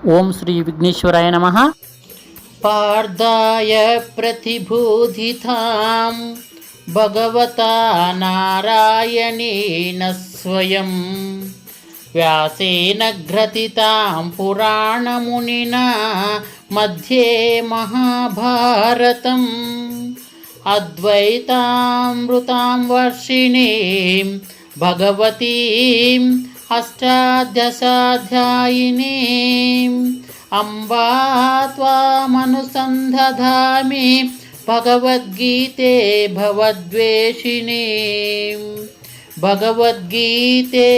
ఓం శ్రీ విఘ్నేశ్వరాయ నమః. పార్థాయ ప్రతిబోధితాం భగవతా నారాయణేన స్వయం వ్యాసేన గ్రథితాం పురాణమునినా మధ్యే మహాభారతం అద్వైతామృతాం వర్షిణీం భగవతీం అష్టాదశాధ్యాయినీం అంబా త్వామనుసందధామి భగవద్గీతే భవద్వేషిణీం భగవద్గీతే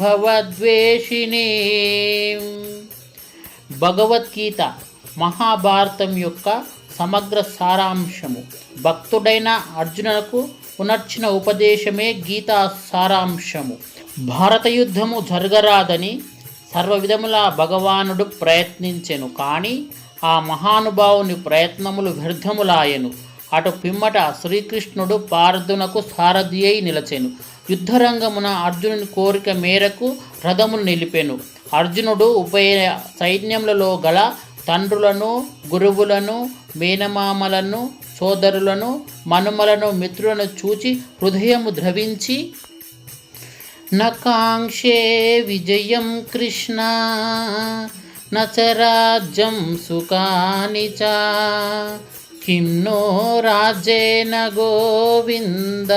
భవద్వేషిణీం. భగవద్గీత మహాభారతం యొక్క సమగ్ర సారాంశము. భక్తుడైన అర్జునులకు పునర్చిన ఉపదేశమే గీతా సారాంశము. భారత యుద్ధము జరగరాదని సర్వవిధములా భగవానుడు ప్రయత్నించెను, కానీ ఆ మహానుభావుని ప్రయత్నములు వ్యర్థములాయెను. అటు పిమ్మట శ్రీకృష్ణుడు పార్థునకు సారథి అయి నిలచెను. యుద్ధరంగమున అర్జునుని కోరిక మేరకు రథములు నిలిపెను. అర్జునుడు ఉభయ సైన్యములలో గల తండ్రులను, గురువులను, మేనమామలను, సోదరులను, మనుమలను, మిత్రులను చూచి హృదయము ద్రవించి, నకాంక్షే విజయం కృష్ణ నచ రాజ్యం సుఖాని చ కిం నో రాజ్యేన గోవింద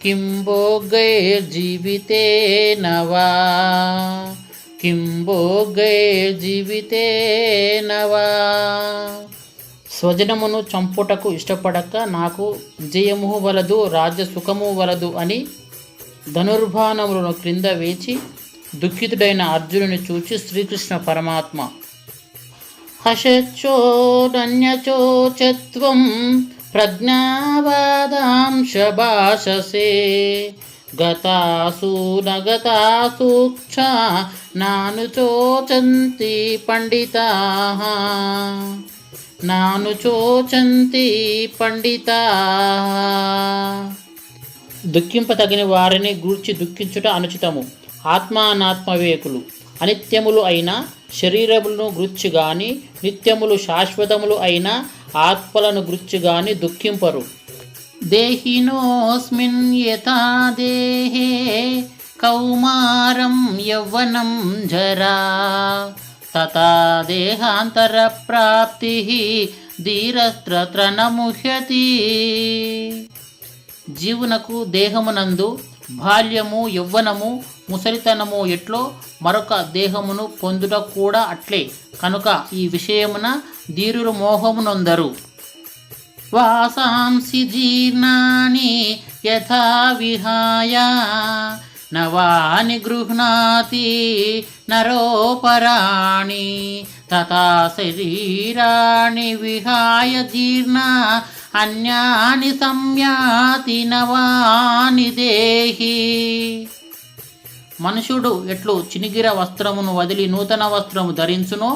కిం భోగైర్జీవితేన వా కిం భోగైర్జీవితేన వా. స్వజనమును చంపుటకు ఇష్టపడక నాకు విజయము వలదు, రాజ్య సుఖము వలదు అని ధనుర్బాణములను క్రింద వేచి దుఃఖితుడైన అర్జునుని చూచి శ్రీకృష్ణ పరమాత్మ, హశచ్చోడన్యచోచత్వం ప్రజ్ఞావాదాంశ భాషసే గతాసు నగతాసూక్ష నాను చోచంతి పండితాః నాను చోచంతి పండితాః. దుఃఖింపతగిన వారిని గూర్చి దుఃఖించుట అనుచితము. ఆత్మానాత్మవేకులు అనిత్యములు అయిన శరీరములను గూర్చి గాని, నిత్యములు శాశ్వతములు అయిన ఆత్మలను గూర్చి గాని దుఃఖింపరు. దేహినోస్మిన్ యథా దేహే కౌమారం యౌవనం జరా తథా దేహాంతర ప్రాప్తి ధీరస్త్రత్ర నముహ్యతి. జీవునకు దేహమునందు బాల్యము, యౌవనము, ముసలితనము ఎట్లో మరొక దేహమును పొందుట కూడా అట్లే. కనుక ఈ విషయమున ధీరులు మోహమునొందరు. వాసాంసి జీర్ణాని యథా విహాయ నవాని గృహ్ణాతి నరోపరాణి తథా శరీరాణి విహాయ జీర్ణ అన్యాని సంయాతి నవాని దేహి. మనుషుడు ఎట్లు చినిగిర వస్త్రమును వదిలి నూతన వస్త్రము ధరించునో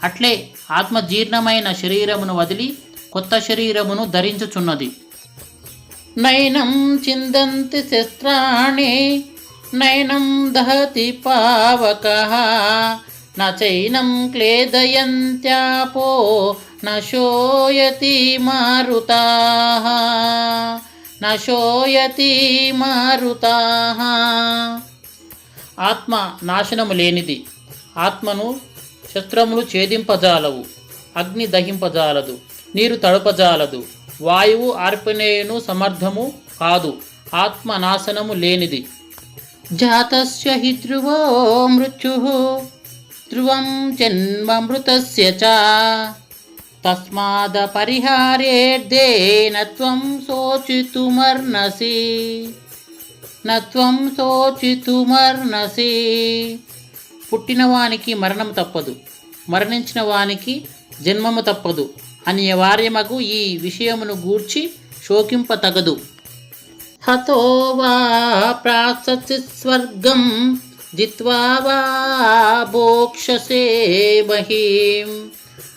అట్లే ఆత్మజీర్ణమైన శరీరమును వదిలి కొత్త శరీరమును ధరించుచున్నది. నైనం చిందంతి శస్త్రాణి నైనం దహతి పావకః నచైనం క్లేదయంత్యాపో నశోయతి మారుతాః నశోయతి మారుతాః. ఆత్మ నాశనము లేనిది. ఆత్మను శస్త్రములు ఛేదింపజాలవు, అగ్ని దహింపజాలదు, నీరు తడపజాలదు, వాయువు ఆర్పినేయును సమర్థము కాదు. ఆత్మ నాశనము లేనిది. జాతస్య హి ధ్రువో మృత్యుః ధ్రువం జన్మమృతస్య చ తస్మాద పరిహారేర్దే నత్వం శోచితుమర్నసి నత్వం శోచితుమర్నసి. పుట్టినవానికి మరణము తప్పదు, మరణించిన వానికి జన్మము తప్పదు అనివార్యమగు ఈ విషయమును గూర్చి శోకింపతగదు. హతో వా ప్రాససి స్వర్గం జిత్వా వా భోక్షసే మహీం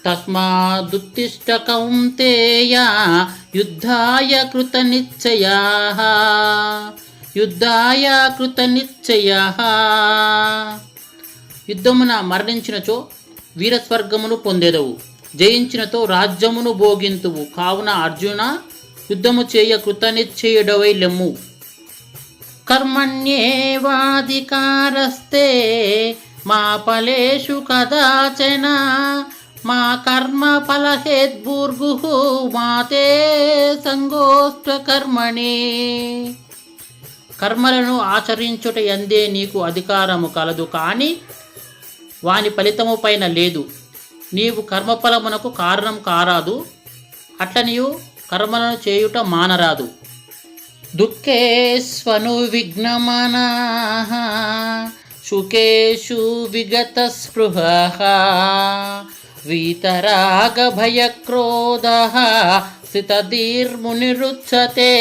తస్మాదుత్తిష్ట కౌంతేయ యుద్ధాయ కృతనిశ్చయాః యుద్ధాయ కృతనిశ్చయాః. యుద్ధమున మరణించినచో వీరస్వర్గమును పొందెదవు, జయించినతో రాజ్యమును భోగింతువు. కావున అర్జున, యుద్ధము చేయ కృతనిశ్చయుడవై లెమ్ము. కర్మణ్యేవాధికారస్తే మా ఫలేషు కదాచన మా కర్మ ఫలహేద్భూర్గుః మాతే సంగోష్ఠ కర్మణి. కర్మలను ఆచరించుట యందే నీకు అధికారము కలదు, కానీ వాని ఫలితము పైన లేదు. నీవు కర్మఫలమునకు కారణం కారాదు, అట్ల నీవు కర్మలను చేయుట మానరాదు. దుఃఖేష్వను విఘ్నమనాః సుఖేషు విగత స్పృహః వీతరాగ భయక్రోధః స్థితధీర్మునిరుచ్యతే.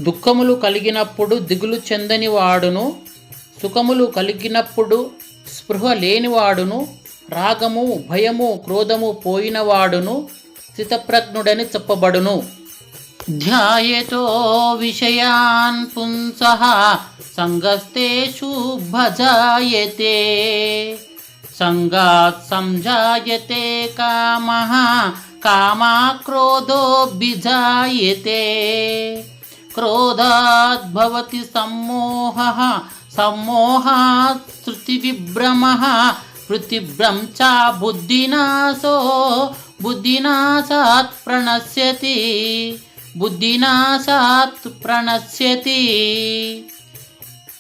దుఃఖములు కలిగినప్పుడు దిగులు చెందని వాడును, సుఖములు కలిగినప్పుడు స్పృహ లేనివాడును, రాగము భయము క్రోధము పోయినవాడును స్థితప్రజ్ఞుడని చెప్పబడును. ధ్యాయతో విషయాన్ పుంసః సంగస్తేషు భజాయతే సంగాత్ సంజాయతే కామః కామాక్రోధోభిజాయతే క్రోధాత్ భవతి సమ్మోహః సమ్మోహాత్ శృతివిభ్రమః శృతిభ్రంశ బుద్ధినాశో బుద్ధినాశాత్ ప్రణశ్యతి బుద్ధినాశాత్ ప్రణశ్యతి.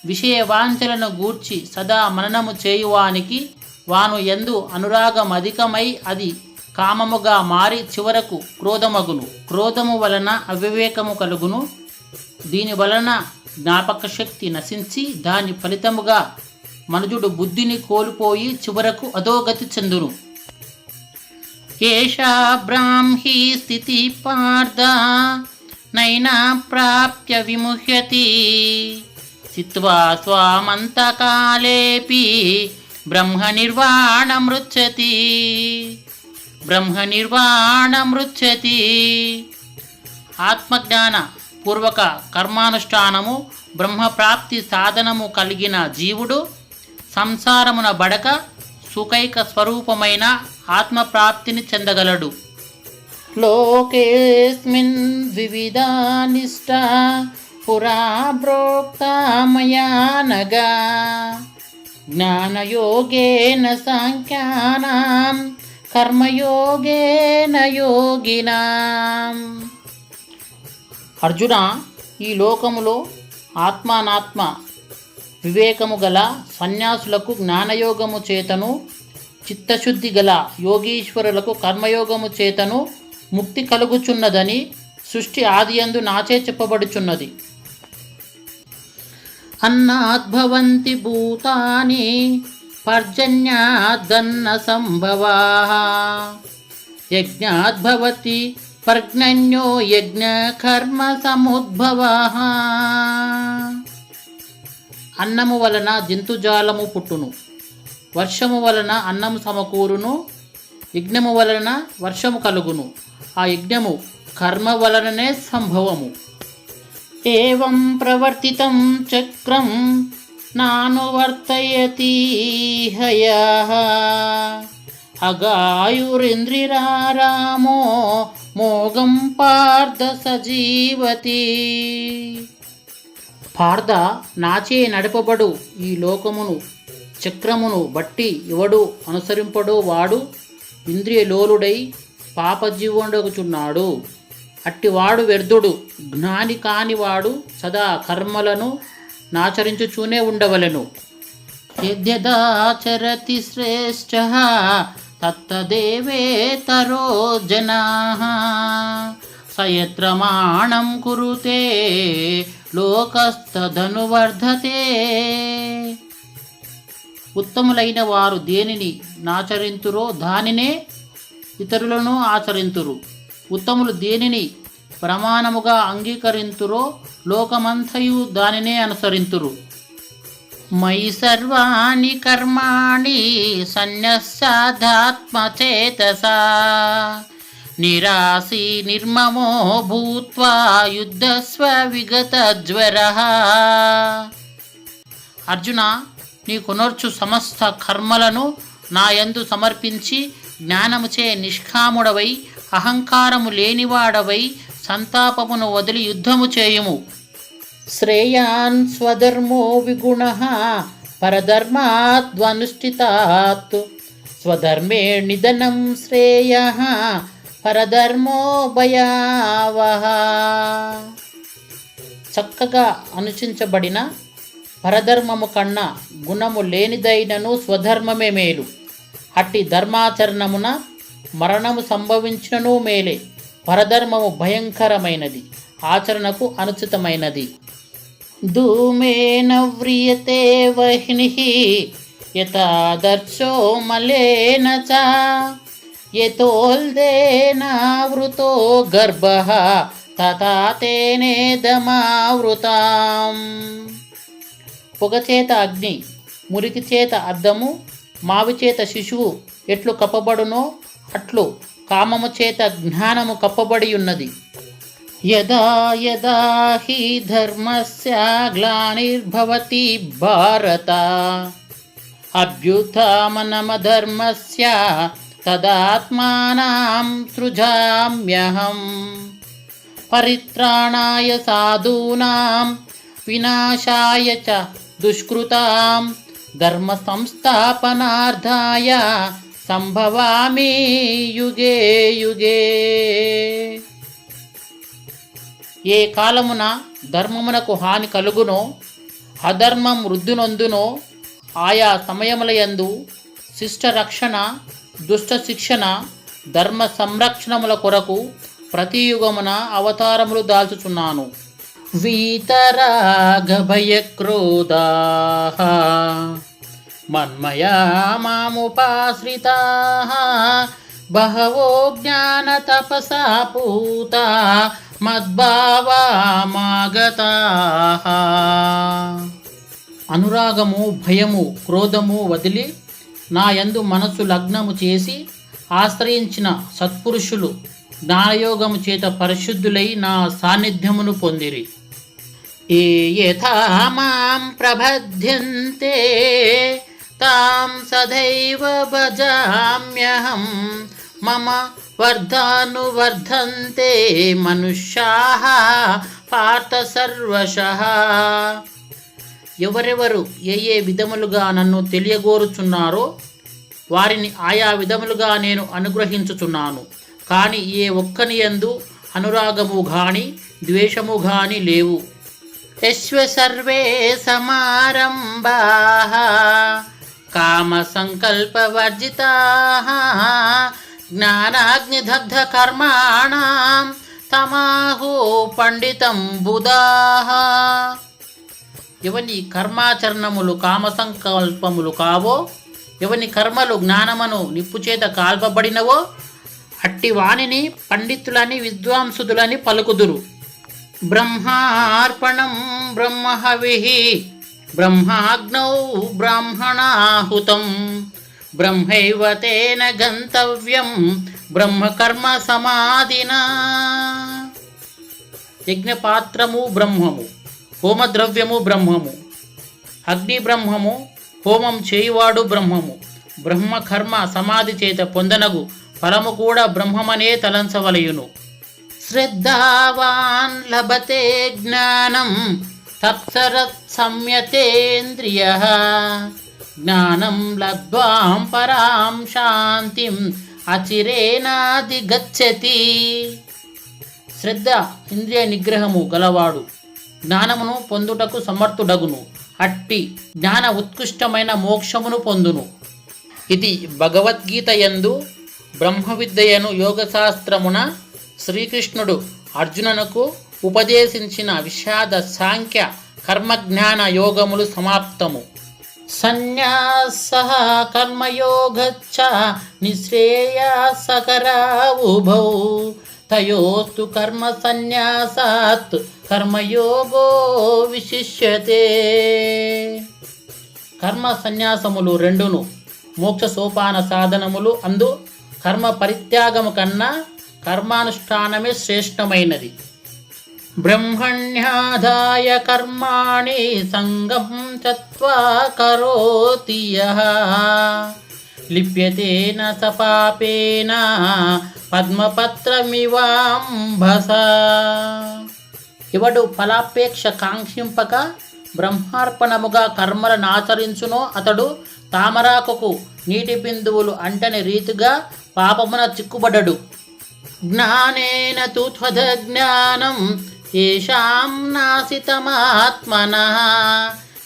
విషయవాంఛలను గూర్చి సదా మననము చేయువానికి వాను యందు అనురాగం అధికమై అది కామముగా మారి చివరకు క్రోధమగును. క్రోధము వలన అవివేకము కలుగును. దీని వలన జ్ఞాపక శక్తి నశించి దాని ఫలితముగా మనుజుడు బుద్ధిని కోల్పోయి చివరకు అధోగతి చెందును. ఏషా బ్రాహ్మీ స్థితి పార్థ నైనా ప్రాప్య విముహ్యతి సిత్వా స్వామంతకాలేపి బ్రహ్మనిర్వాణమృచ్చతి బ్రహ్మనిర్వాణమృచ్చతి. ఆత్మజ్ఞాన పూర్వక కర్మానుష్ఠానము బ్రహ్మప్రాప్తి సాధనము కలిగిన జీవుడు సంసారమున బడక సుఖైక స్వరూపమైన ఆత్మప్రాప్తిని చెందగలడు. లోకేస్మిన్ వివిధా నిష్టా పురా ప్రోక్తా మయా నగా జ్ఞానయోగేన సాంఖ్యానాం కర్మయోగేన యోగినాం. అర్జున, ఈ లోకములో ఆత్మానాత్మ వివేకము గల సన్యాసులకు జ్ఞానయోగము చేతను, చిత్తశుద్ధి గల యోగీశ్వరులకు కర్మయోగము చేతను ముక్తి కలుగుచున్నదని సృష్టి ఆదియందు నాచే చెప్పబడుచున్నది. అన్నాద్భవంతి భూతాని పర్జన్యాదన్న సంభవాః యజ్ఞాద్భవతి పర్జన్యో యజ్ఞ కర్మ సముద్భవాః. అన్నము వలన జంతుజాలము పుట్టును, వర్షము వలన అన్నము సమకూరును, యజ్ఞము వలన వర్షము కలుగును, ఆ యజ్ఞము కర్మ వలననే సంభవము. ఏవం ప్రవర్తితం చక్రం నానువర్తయతి హయః అగాయురింద్రిరారామో మోగం పార్థ సజీవతి. పార్థ, నాచే నడపబడు ఈ లోకమును చక్రమును బట్టి ఎవడు అనుసరింపడో వాడు ఇంద్రియలోలుడై పాపజీవుండగుచున్నాడు. అట్టివాడు వ్యర్థుడు. జ్ఞాని కానివాడు సదా కర్మలను నాచరించుచూనే ఉండవలెను. యద్యదాచరతి శ్రేష్ఠః తత్తదేవేతరో జనాః సయత్రమాణం కురుతే లోకస్తదనువర్ధతే. ఉత్తములైన వారు దేనిని నాచరింతురో దానినే ఇతరులను ఆచరింతురు. ఉత్తములు దేనిని ప్రమాణముగా అంగీకరింతురో లోకమంతయు దానినే అనుసరింతురు. మయి సర్వాణి కర్మాణి సన్యస్యాధాత్మచేతసా నిరాశీ నిర్మమో భూత్వా యుద్ధస్వ విగతజ్వరః. అర్జున, నీ కొనర్చు సమస్త కర్మలను నా యందు సమర్పించి జ్ఞానముచే నిష్కాముడవై అహంకారము లేనివాడవై సంతాపమును వదిలి యుద్ధము చేయుము. శ్రేయాన్ స్వధర్మో విగుణః పరధర్మాద్వనుష్ఠితాత్ స్వధర్మే నిధనం శ్రేయః పరధర్మో భయావహ. చక్కగా అనుచించబడిన పరధర్మము కన్నా గుణము లేనిదైనను స్వధర్మమే మేలు. అట్టి ధర్మాచరణమున మరణము సంభవించినను మేలే. పరధర్మము భయంకరమైనది, ఆచరణకు అనుచితమైనది. ధూమేన వ్రియతే వహ్నిః యథాదర్శో మలేన చ యతోల్దేనావృతో గర్భః తథా తేనేదమావృతాం. పొగ చేత అగ్ని, మురికి చేత అద్దము, మావి చేత శిశువు ఎట్లు కప్పబడునో అట్లు కామము చేత జ్ఞానము కప్పబడి ఉన్నది. యదా యదా హి ధర్మస్య గ్లానిర్భవతి భారత అభ్యుత్థానమధర్మస్య తదాత్మానం సృజామ్యహం. పరిత్రాణాయ సాధూనాం వినాశాయ చ దుష్కృతాం ధర్మ సంస్థాపనార్థాయ సంభవామి యుగే యుగే. ఏ కాలమున ధర్మమునకు హాని కలుగునో అధర్మం వృద్ధినొందునో ఆయా సమయములయందు శిష్ట రక్షణ, దుష్ట శిక్షణ, ధర్మ సంరక్షణముల కొరకు ప్రతి యుగమున అవతారములు దాల్చుచున్నాను. వీతరాగభయక్రోధాః మన్మయా మాముపాశ్రితాః బహవో జ్ఞానతపసా పూతా మద్భావా మాగతాః. అనురాగము, భయము, క్రోధము వదిలి నా యందు మనస్సు లగ్నము చేసి ఆశ్రయించిన సత్పురుషులు జ్ఞానయోగము చేత పరిశుద్ధులై నా సాన్నిధ్యమును పొందిరి. ఏ యథా మాం ప్రబధ్యంతే తాం సదైవ భజామ్యహం మమ వర్ధానువర్ధంతే మనుష్యాః పార్థ సర్వశః. ఎవరెవరు ఏ ఏ విధములుగా నన్ను తెలియగోరుచున్నారో వారిని ఆయా విధములుగా నేను అనుగ్రహించుచున్నాను. కానీ ఏ ఒక్కని యందు అనురాగము గాని ద్వేషము గాని లేవు. యస్వ సర్వే సమారంభాః కామ సంకల్ప వర్జితాః జ్ఞానాగ్నిదగ్ధ కర్మాణాం తమాహో పండితం బుధాః. ఎవని కర్మాచరణములు కామ సంకల్పములు కావో, ఎవని కర్మలు జ్ఞానమును నిప్పుచేత కాల్పబడినవో అట్టి వానిని పండితులని విద్వాంసుదులని పలుకుదురు. బ్రహ్మార్పణం బ్రహ్మహవిః బ్రహ్మాగ్నౌ బ్రాహ్మణాహుతం బ్రహ్మైవ తేన గంతవ్యం బ్రహ్మకర్మ సమాధినా. యజ్ఞపాత్రము బ్రహ్మము, హోమద్రవ్యము బ్రహ్మము, అగ్ని బ్రహ్మము, హోమం చేయువాడు బ్రహ్మము. బ్రహ్మకర్మ సమాధి చేత పొందనగు ఫలము కూడా బ్రహ్మమనే తలంచవలయును. శ్రద్ధావాన్ లభతే జ్ఞానం తత్సరత్ సంయతేంద్రియః జ్ఞానం లబ్ధ్వాం పరాం శాంతిం అచిరేనాధిగచ్చతి. శ్రద్ధ ఇంద్రియ నిగ్రహము గలవాడు జ్ఞానమును పొందుటకు సమర్థుడగును. అట్టి జ్ఞాన ఉత్కృష్టమైన మోక్షమును పొందును. ఇది భగవద్గీత యందు బ్రహ్మ విద్యను యోగశాస్త్రమున శ్రీకృష్ణుడు అర్జునునకు ఉపదేశించిన విషాద సాంఖ్య కర్మజ్ఞాన యోగములు సమాప్తము. సన్యాసః కర్మయోగచ్చ నిశ్రేయసకరా ఉభౌ తయోస్తు కర్మ సన్యాసాత్ కర్మయోగో విశిష్యతే. కర్మ సన్యాసములు రెండును మోక్ష సోపాన సాధనములు. అందు కర్మ పరిత్యాగము కన్నా కర్మానుష్ఠానమే శ్రేష్టమైనది. బ్రహ్మణ్యాదాయ కర్మాణి సంగం చత్వా కరోతి యః లిప్యతే న స పాపేన పద్మపత్రమివాంభస. ఎవడు ఫలాపేక్ష కాంక్షింపక బ్రహ్మార్పణముగా కర్మలను ఆచరించునో అతడు తామరాకుకు నీటి బిందువులు అంటని రీతిగా పాపమున చిక్కుబడడు. జ్ఞానేన తు త్వదజ్ఞానం తేషాం నాసితమాత్మనః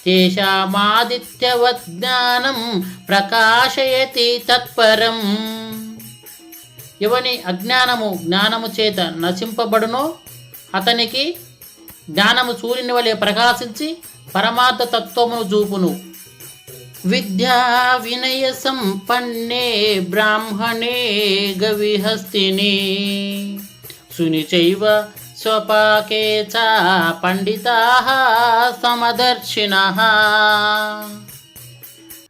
తేషామాదిత్యవత్ జ్ఞానం ప్రకాశయతి తత్పరం. ఎవని అజ్ఞానము జ్ఞానము చేత నశింపబడునో అతనికి జ్ఞానము సూర్యుని వలె ప్రకాశించి పరమార్థ తత్వమును చూపును. విద్యా వినయ సంపన్నే బ్రాహ్మణే గవిహస్తిని సునిచైవ స్వపాకే చ పండితాః సమదర్శినః.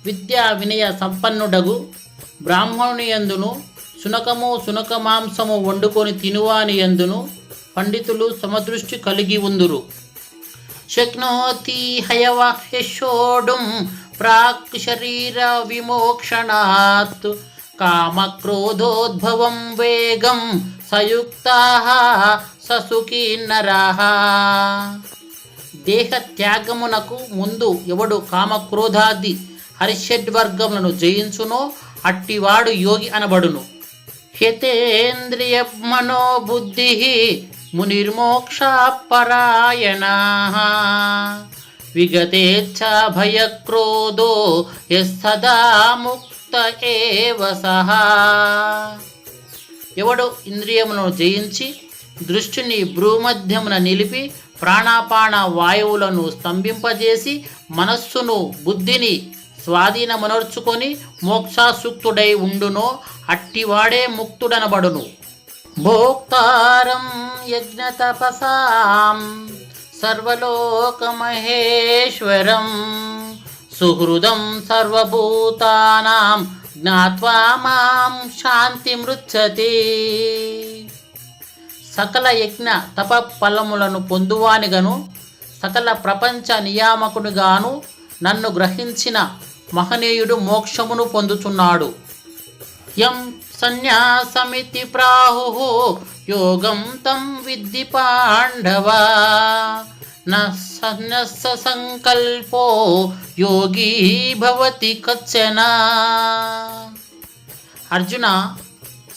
విద్యా వినయ సంపన్నుడగు బ్రాహ్మణుని యందును సునకము సునక మాంసము వండుకొని తినువాని యందును పండితులు సమదృష్టి కలిగి ఉందురు. శక్నోతి హయవహ్యషోడుం ప్రాక్ శరీర విమోక్షణాత్ కామక్రోధోద్భవం వేగం సయుక్తాః ససుఖీ నరః. దేహ త్యాగమునకు ముందు ఎవడు కామక్రోధాది హరిషడ్వర్గములను జయించునో అట్టివాడు యోగి అనబడును. హ్యతేంద్రియ మనోబుద్ధి మునిర్మోక్షాపరాయణః విగతేచ్ఛా భయక్రోధో యస్తదా ముక్త ఏవ సః. ఎవడు ఇంద్రియములను జయించి దృష్టిని భ్రూమధ్యమున నిలిపి ప్రాణాపాన వాయువులను స్తంభింపజేసి మనస్సును బుద్ధిని స్వాధీనమునర్చుకొని మోక్షాసూక్తుడై ఉండునో అట్టివాడే ముక్తుడనబడును. భోక్తారం యజ్ఞతపసాం సర్వలోకమహేశ్వరం సుహృదం సర్వభూతానాం జ్ఞాత్వా మాం శాంతిమృచ్చతి. సకల యజ్ఞ తప ఫలములను పొందువానిగను సకల ప్రపంచ నియామకునిగాను నన్ను గ్రహించిన మహనీయుడు మోక్షమును పొందుచున్నాడు. యం సన్యాసమితి ప్రాహుః యోగం తం విద్ధి పాండవ న సన్యాస సంకల్పో యోగీ భవతి కచ్చన. అర్జున,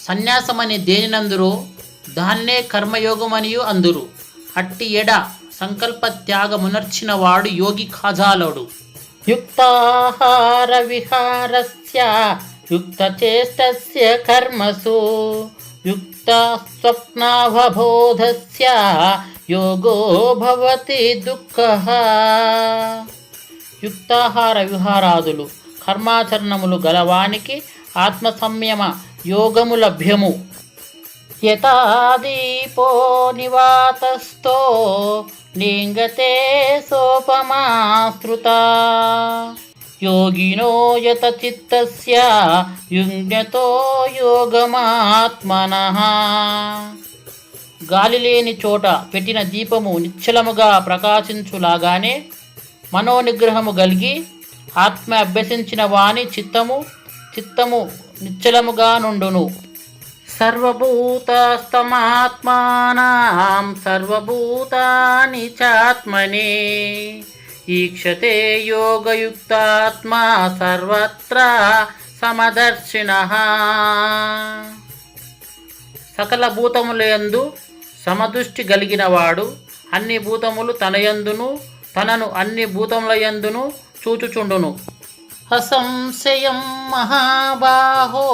సన్యాసమని దేనినందురో దాన్నే కర్మయోగమనియు అందురు. అట్టి ఎడ సంకల్ప త్యాగమునర్చిన వాడు యోగి ఖాజాలోడు. యుక్తాహార విహారస్య యుక్తచేష్టస్య కర్మసు యుక్త స్వప్నావబోధస్య యోగో భవతి దుఃఖః. యుక్తాహార విహారాదులు కర్మాచరణములు గలవానికి ఆత్మ సంయమ యోగము లభ్యము. యథా దీపో నివాతస్థో లింగతే సోపమా శ్రుతా యోగినో యత చిత్తస్య యుజ్ఞతో యోగమాత్మనః. గాలి లేని చోట పెట్టిన దీపము నిశ్చలముగా ప్రకాశించులాగానే మనోనిగ్రహము కలిగి ఆత్మ అభ్యసించిన వాని చిత్తము నిశ్చలముగా నుండును. సర్వభూతస్తమాత్మానాం సర్వభూతాని చాత్మనే ఈక్షతే యోగయుక్తాత్మా సర్వత్ర సమదర్శినః. సకల భూతములయందు సమదృష్టి కలిగినవాడు అన్ని భూతములు తనయందును తనను అన్ని భూతములయందును చూచుచుండును. అసంశయం మహాబాహో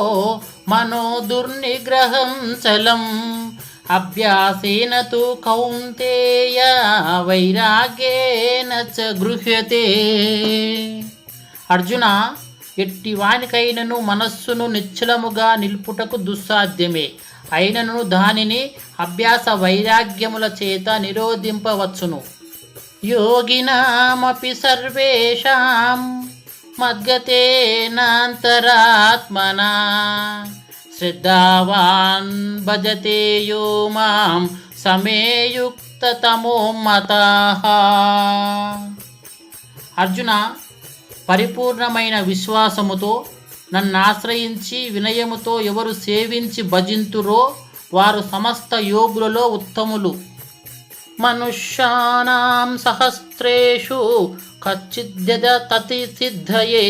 మనో దుర్నిగ్రహం చలం అభ్యాసేన తు కౌంతేయ వైరాగ్యేన చ గృహ్యతే. అర్జున, ఎట్టి వానికైనను మనస్సును నిశ్చలముగా నిలుపుటకు దుస్సాధ్యమే. అయినను దానిని అభ్యాస వైరాగ్యముల చేత నిరోధింపవచ్చును. యోగినామపి సర్వేషాం మద్గతేనాంతరాత్మనా శ్రద్ధావాన్ భజతే యో మాం సమే యుక్త ప్రయుక్తతమో మతాః. అర్జున, పరిపూర్ణమైన విశ్వాసముతో నన్నాశ్రయించి వినయముతో ఎవరు సేవించి భజింతురో వారు సమస్త యోగులలో ఉత్తములు. మనుష్యానాం సహస్రేషు కచ్చిద్యదతి సిద్ధయే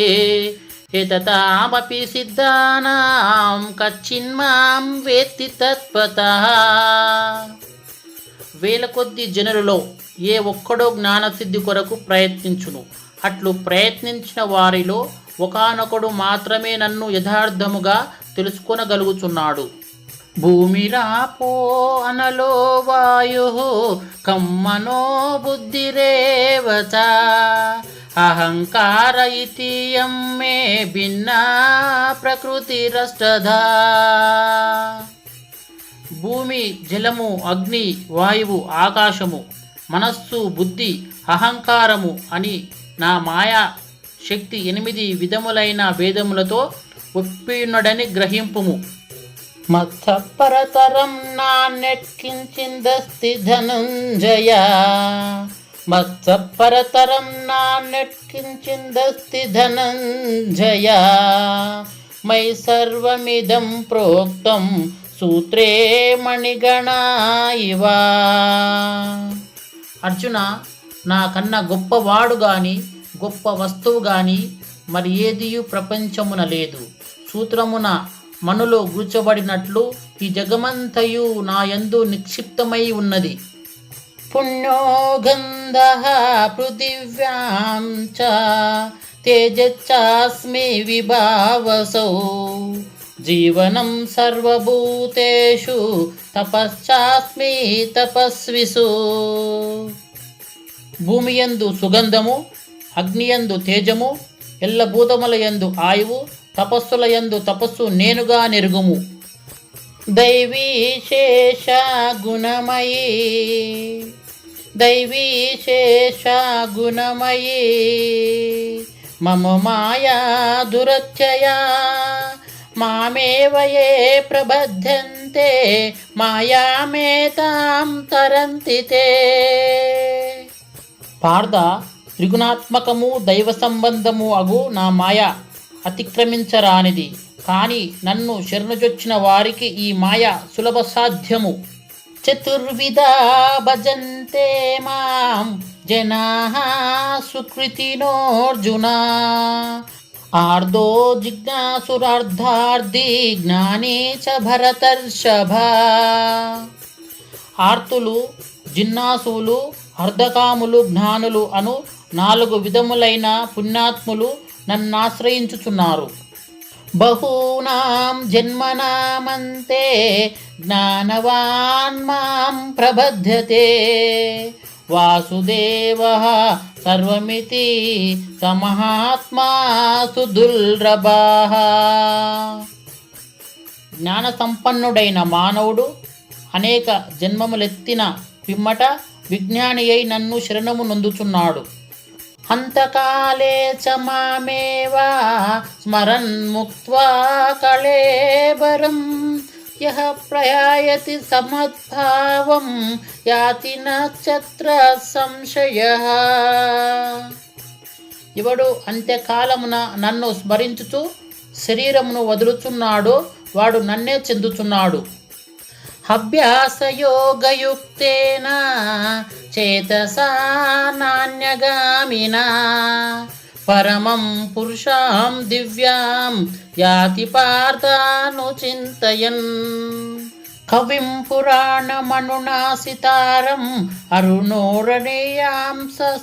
ఏతతామపి సిద్ధానాం కచ్చిన్మాం వేత్తి తత్వతః. వేల కొద్ది జనులలో ఏ ఒక్కడో జ్ఞానసిద్ధి కొరకు ప్రయత్నించును. అట్లు ప్రయత్నించిన వారిలో ఒకానొకడు మాత్రమే నన్ను యథార్థముగా తెలుసుకొనగలుగుచున్నాడు. భూమిరాపో అనలో వాయు కమ్మనో బుద్ధిరేవ చ అహంకార ఇతియం మే భిన్నా ప్రకృతిరష్టధా. భూమి, జలము, అగ్ని, వాయువు, ఆకాశము, మనస్సు, బుద్ధి, అహంకారము అని నా మాయా శక్తి 8 విధములైన భేదములతో ఒప్పియున్నడని గ్రహింపుము. మత్పరతరం నాన్నెట్కించిందస్తి ధనుంజయ. మత్పరతరం నాన్నెట్కించిందస్తి ధనంజయ. మై సర్వమిదం ప్రోక్తం సూత్రే మణిగణా ఇవ. అర్జున, నాకన్నా గొప్పవాడు గాని గొప్ప వస్తువు గాని మరి ఏదియు ప్రపంచమున లేదు. సూత్రమున మనులో గుర్చబడినట్లు ఈ జగమంతయు నా యందు నిక్షిప్తమై ఉన్నది. పుణ్యో గంధః పృథివ్యాం చ తేజశ్చాస్మి విభావసౌ. జీవనం సర్వభూతేషు తపశ్చాస్మి తపస్విషు. భూమియందు సుగంధము, అగ్నియందు తేజము, ఎల్ల భూతములయందు ఆయువు, తపస్సులయందు తపస్సు నేనుగా నెరుగుము. దైవీశేష గుణమయీ దైవీశేష గుణమయీ మమ మాయా దురత్యయా మామేవ యే ప్రబధ్యంతే మాయామేతాం తరంతి తే. పార్థ, త్రిగుణాత్మకము దైవ సంబంధము అగు నా మాయ అతిక్రమించరానిది. కానీ నన్ను శరణుజొచ్చిన వారికి ఈ మాయ సులభ సాధ్యము. చతుర్విధా భజంతే మాం జనాః సుకృతినోర్జున. ఆర్దో జిజ్ఞాసురార్థార్థి జ్ఞానీ చ భరతర్షభ. ఆర్తులు, జిజ్ఞాసులు, అర్ధకాములు, జ్ఞానులు అను 4 విధములైన పుణ్యాత్ములు నన్నాశ్రయించుచున్నారు. బహూనాం జన్మనామంతే జ్ఞానవాన్ మాం ప్రబధ్యతే. వాసుదేవః సర్వమితి సమహాత్మా సుదుర్లభః. జ్ఞాన సంపన్నుడైన మానవుడు అనేక జన్మములెత్తిన పిమ్మట విజ్ఞాని అయి నన్ను శరణము నొందుచున్నాడు. అంతకాలే చ మామేవ స్మరన్ ముక్త్వా కళేబరం యః ప్రయాయతి సమద్భావం యాతి నక్షత్ర సంశయః. ఎవడు అంత్యకాలమున నన్ను స్మరించుచు శరీరమును వదులుచున్నాడో వాడు నన్నే చెందుచున్నాడు. అభ్యాసయోగయుక్తేన చేతసా నాన్యగామినా పరమం పురుషాం దివ్యాం యాతి పార్థానుచింతయన్. కవిం పురాణమనునాసితారం అరుణోరణీయాం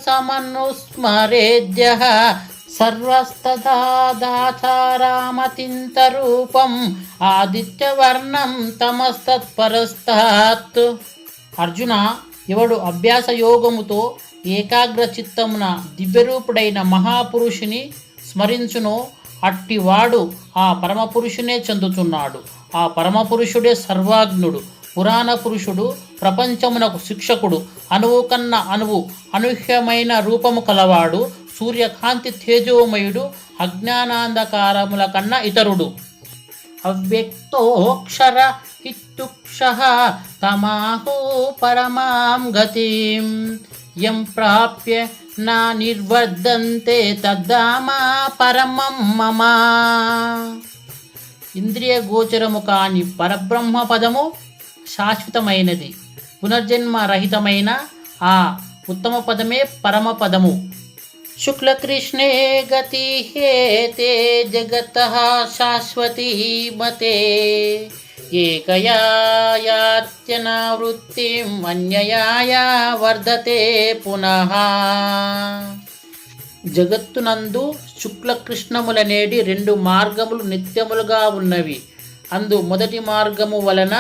సమనుస్మరేద్యః సర్వస్తదాచారామతింతరూపం ఆదిత్యవర్ణం తమస్తత్పరస్తాత్. అర్జున, ఎవడు అభ్యాస యోగముతో ఏకాగ్ర చిత్తమున దివ్యరూపుడైన మహాపురుషుని స్మరించునో అట్టివాడు ఆ పరమపురుషునే చెందుచున్నాడు. ఆ పరమపురుషుడే సర్వాజ్ఞుడు, పురాణ పురుషుడు, ప్రపంచమునకు శిక్షకుడు, అణువు కన్న అణువు అనూహ్యమైన రూపము కలవాడు, సూర్యకాంతి తేజోమయుడు, అజ్ఞానాంధకారముల కన్నా ఇతరుడు. అవ్యక్తోక్షర ఇత్యుక్షః తమాహు పరమాం గతిం యం ప్రాప్య నా నిర్వర్ధంతే తద్ధామా పరమం మమ. ఇంద్రియ గోచరము కాని పరబ్రహ్మ పదము శాశ్వతమైనది. పునర్జన్మ రహితమైన ఆ ఉత్తమ పదమే పరమ పదము. శుక్లకృష్ణే గతి హేతే జగతః శాశ్వతీ మతే ఏకయా యాత్యనావృత్తిం అన్యయా వర్ధతే పునః. జగత్తునందు శుక్లకృష్ణములనేటి రెండు మార్గములు నిత్యములుగా ఉన్నవి. అందు మొదటి మార్గము వలన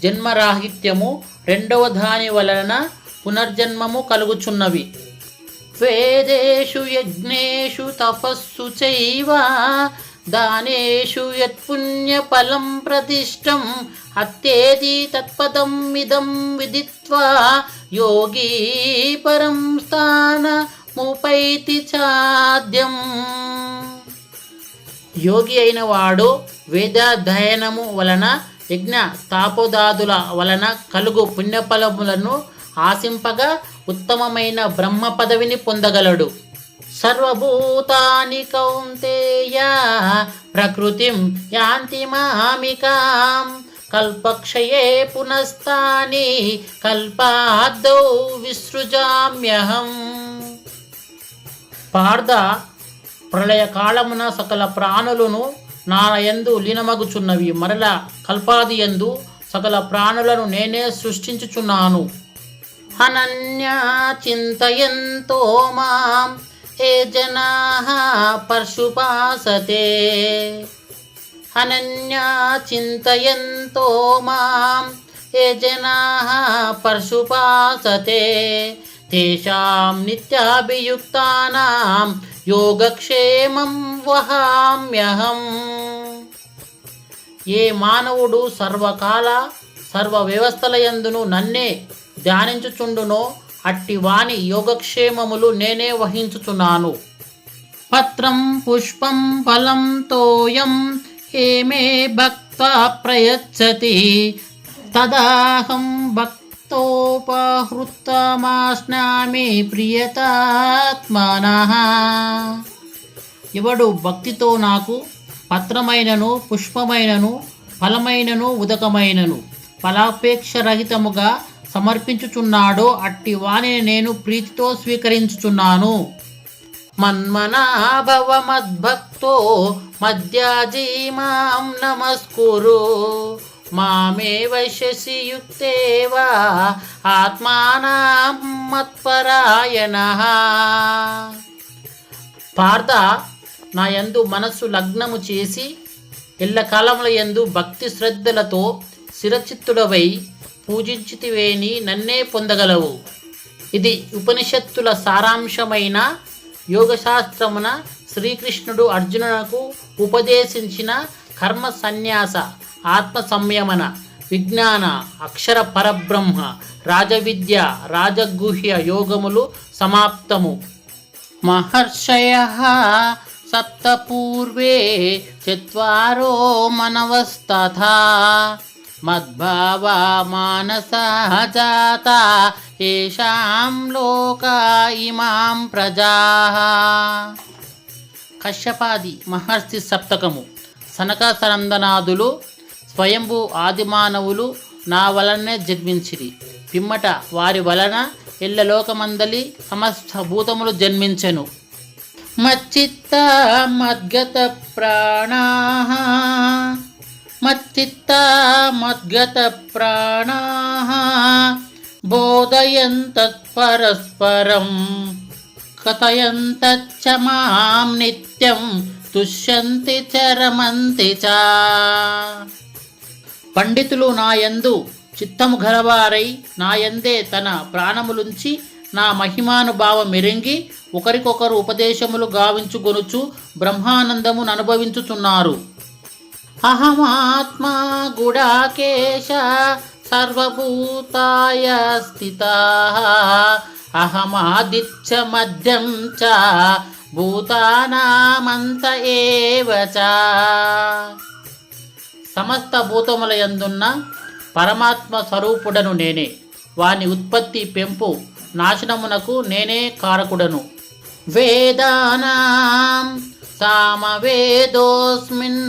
జన్మరాహిత్యము, రెండవ దాని వలన పునర్జన్మము కలుగుచున్నవి. వేదేషు యజ్ఞేషు తపస్సు చైవ దానేషు యత్పుణ్యఫలం ప్రతిష్టం అత్తేది తత్పదం ఇదం విదిత్వా యోగీ పరం స్థానముపైతి చాద్యం. యోగి అయిన వాడు వేదాధ్యయనము వలన యజ్ఞ తాపోదాదుల వలన కలుగు పుణ్యఫలములను ఆశింపగా ఉత్తమమైన బ్రహ్మ పదవిని పొందగలడు. సర్వభూతాని కౌంతేయ ప్రకృతిం యాంతి మామికాం కల్పక్షయే పునస్తాని కల్పాదౌ విసృజామ్యహం. పార్థ, ప్రళయకాలమున సకల ప్రాణులను నా యందు లీనమగుచున్నవి. మరల కల్పాది యందు సకల ప్రాణులను నేనే సృష్టించుచున్నాను. అనన్యా చింతయంతో మాం ఏ జనాః పర్షుపాసతే అనన్యా చింతయంతో మాం ఏ జనాః పర్షుపాసతే తేషాం నిత్యాభియుక్తానాం యోగక్షేమం వహామ్యహం. ఏ మానవుడు సర్వకాల సర్వ వ్యవస్థలయందును నన్నే ధ్యానించుచుండునో అట్టి వాని యోగక్షేమములు నేనే వహించుచున్నాను. పత్రం పుష్పం ఫలం తోయం హేమే భక్త్వా ప్రయచ్చతి తదాహం భక్తోపహృతమాస్నామి ప్రియతాత్మనః. ఎవడు భక్తితో నాకు పత్రమైనను పుష్పమైనను ఫలమైనను ఉదకమైనను ఫలాపేక్షరహితముగా సమర్పించుచున్నాడో అట్టి వానిని నేను ప్రీతితో స్వీకరించుచున్నాను. మన్మనాభవ మద్భక్తో మధ్యాజీ మాం నమస్కురు మామే వైశ్యసి యుక్తేవా ఆత్మానం మత్పరాయణః. పార్థ, నా యందు మనస్సు లగ్నము చేసి ఎల్లకాలముల యందు భక్తి శ్రద్ధలతో శిరచిత్తుడవై పూజించితివేని నన్నే పొందగలవు. ఇది ఉపనిషత్తుల సారాంశమైన యోగశాస్త్రమున శ్రీకృష్ణుడు అర్జునునకు ఉపదేశించిన కర్మ సన్యాస, ఆత్మ సంయమన, విజ్ఞాన, అక్షర పరబ్రహ్మ, రాజవిద్య, రాజగుహ్య యోగములు సమాప్తము. మహర్షయః సప్త పూర్వే చత్వారో మనవస్తథా మద్భావా మానసా జాతా ఏషాం లోకా ఇమాం ప్రజాః. కశ్యపాది మహర్షి సప్తకము. సనక సనందనాదులు స్వయంభూ ఆదిమానవులు నా వలనే జన్మించిరి. పిమ్మట వారి వలన ఎల్లలోకమందలి సమస్త భూతములు జన్మించెను. మచ్చిత్త మద్గత ప్రాణాః మచ్చిత్త మద్గత ప్రాణాః బోధయంతత్ పరస్పరం కథయంతచ్చ మాం నిత్యం తుష్యంతి చరమంతి చ. పండితులు నాయందు చిత్తము గలవారై నాయందే తన ప్రాణములుంచి నా మహిమానుభావం మెరింగి ఒకరికొకరు ఉపదేశములు గావించుగొనుచు బ్రహ్మానందమును అనుభవించుచున్నారు. అహమాత్మా గుడాకేశ సర్వభూతాయ స్థితః అహమాదిత్య మధ్యం చ భూతానామంత ఏవ చ. సమస్త భూతముల యందున్న పరమాత్మ స్వరూపుడను నేనే. వాని ఉత్పత్తి పెంపు నాశనమునకు నేనే కారకుడను. వేదానాం సామవేదోస్మిన్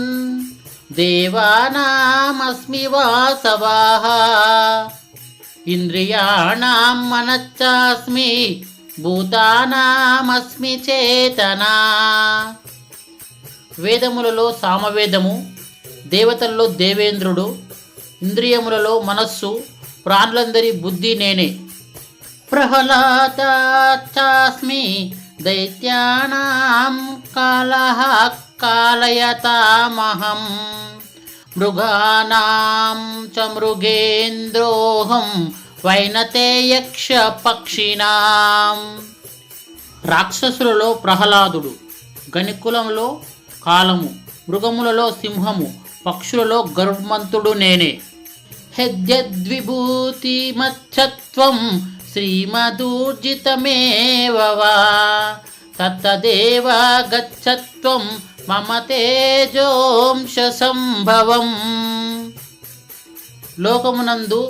దేవానామస్మి వాసవాః ఇంద్రియాణాం మనశ్చాస్మి భూతానామస్మి చేతనా. వేదములలో సామవేదము, దేవతల్లో దేవేంద్రుడు, ఇంద్రియములలో మనస్సు, ప్రాణులందరి బుద్ధి నేనే. ప్రహ్లాదాచాస్మి దైత్యానాం కాలః కాలయతామహం మృగానాం చ మృగేంద్రోహం వైనతేయక్ష పక్షిణాం. రాక్షసులలో ప్రహ్లాదుడు, గణికులంలో కాలము, మృగములలో సింహము, పక్షులలో గరుత్మంతుడు నేనే. హెద్యద్విభూతిమచ్చత్వం శ్రీమదూర్జితమేవ వా తత్తదేవ గచ్చత్వం మమ తేజోంశ సంభవం. లోకమునందు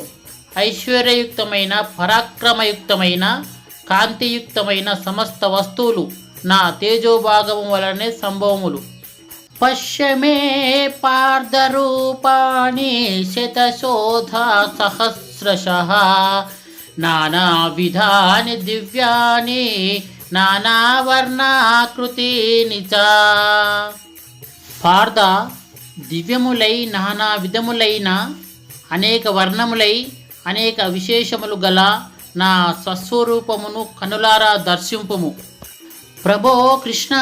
ఐశ్వర్యయుక్తమైన, పరాక్రమయుక్తమైన, కాంతియుక్తమైన సమస్త వస్తువులు నా తేజోభాగము వలనే సంభవములు. పశ్యమే పార్ధరూపాణి శతశోధా సహస్రశః నానావిధాని దివ్యాని నానావర్ణాకృతీని చ. పార్థ, దివ్యములై నానా విధములైన అనేక వర్ణములై అనేక విశేషములు గల నా స్వస్వరూపమును కనులారా దర్శింపుము. ప్రభో కృష్ణ,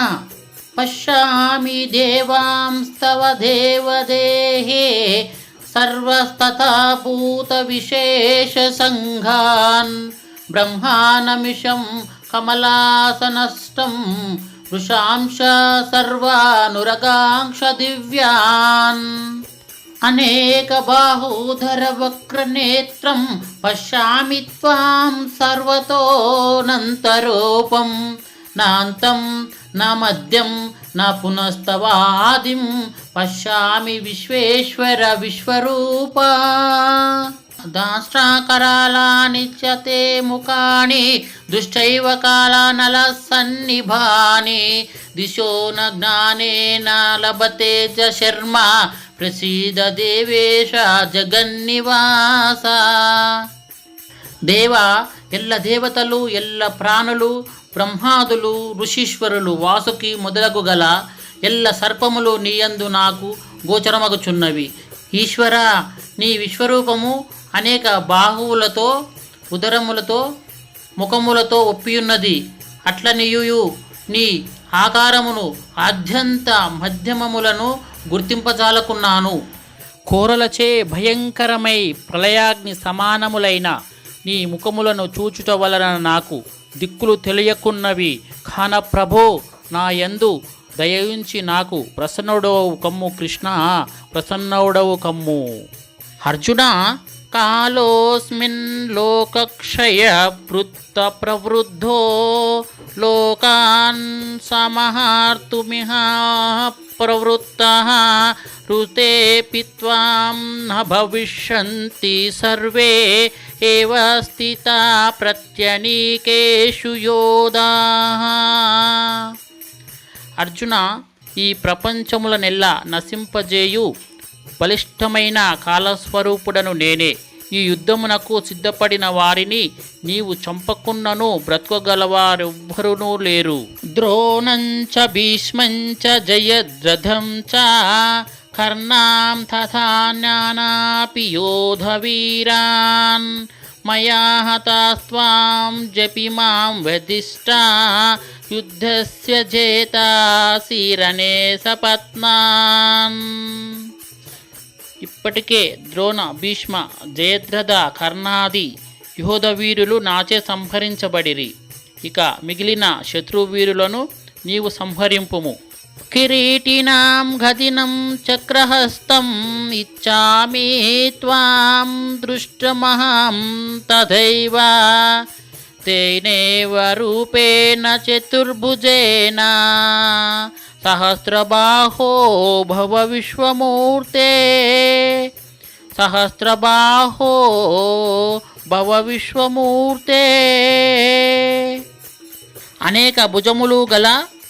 పశ్యామి దేవాంస్తవ దేవదేహే సర్వస్తథా భూత విశేష సంఘాన్ బ్రహ్మానమిషం కమలాసనష్టం వృషాంశ సర్వానురగాంక్ష దివ్యాన్. అనేక బాహూధర వక్రనేత్రం పశ్యామి త్వాం సర్వతోనంతరూపం నాంతం నా మధ్యం నా పునస్తవాదిం పశ్యామి విశ్వేశ్వర విశ్వరూప. దాష్ట్రాకరాళాని చ తే ముఖాని దుష్టైవ కాలానల సన్నిభాని దిశో న జ్ఞానేన లభతే చ శర్మ ప్రసీద దేవేశ జగన్నివాస. దేవా, ఎల్ల దేవతలు, ఎల్ల ప్రాణులు, బ్రహ్మాదులు, ఋషీశ్వరులు, వాసుకి మొదలగు గల ఎల్ల సర్పములు నీయందు నాకు గోచరమగుచున్నవి. ఈశ్వర, నీ విశ్వరూపము అనేక బాహువులతో, ఉదరములతో, ముఖములతో ఒప్పియున్నది. అట్లనియు నీ ఆకారమును ఆద్యంత మధ్యమములను గుర్తింపజాలకున్నాను. కోరలచే భయంకరమై ప్రళయాగ్ని సమానములైన నీ ముఖములను చూచుట వలన నాకు దిక్కులు తెలియకున్నవి. కాన ప్రభో, నా యందు దయయుంచి నాకు ప్రసన్నుడవు కమ్ము. కృష్ణ, ప్రసన్నుడవు కమ్ము. అర్జున, కాలోస్మిన్ లోకక్షయ వృత్త ప్రవృద్ధో లోకాన్ సమహార్తుమిహ ప్రవృత్తః ఋతేపి త్వాం న భవిష్యంతి సర్వే ఏవ స్థితా ప్రత్యనీకేషు యోధాః. అర్జున, ఈ ప్రపంచములనెల్లా నశింపజేయు బలిష్టమైన కాలస్వరూపుడను నేనే. ఈ యుద్ధమునకు సిద్ధపడిన వారిని నీవు చంపకున్నను బ్రతుకగలవారెవ్వరునూ లేరు. ద్రోణంచ భీష్మంచ జయద్రథం చ కర్ణాం తథా జ్ఞానాపి యోధవీరాన్ మయా హతాస్త్వాం జపి మాం వదిష్టా యుద్ధస్య జేతాసి రణే సపత్నాన్. ఇప్పటికే ద్రోణ, భీష్మ, జయద్రథ, కర్ణాది యోధవీరులు నాచే సంహరించబడిరి. ఇక మిగిలిన శత్రువీరులను నీవు సంహరింపుము. కిరీటినాం గదినం చక్రహస్తం ఇచ్చామి త్వాం దృష్టమహం తథైవ తేనైవ రూపేణ చతుర్భుజేన సహస్రబాహో భవ విశ్వమూర్తే సహస్రబాహో భవ విశ్వమూర్తే. అనేక భుజములు గల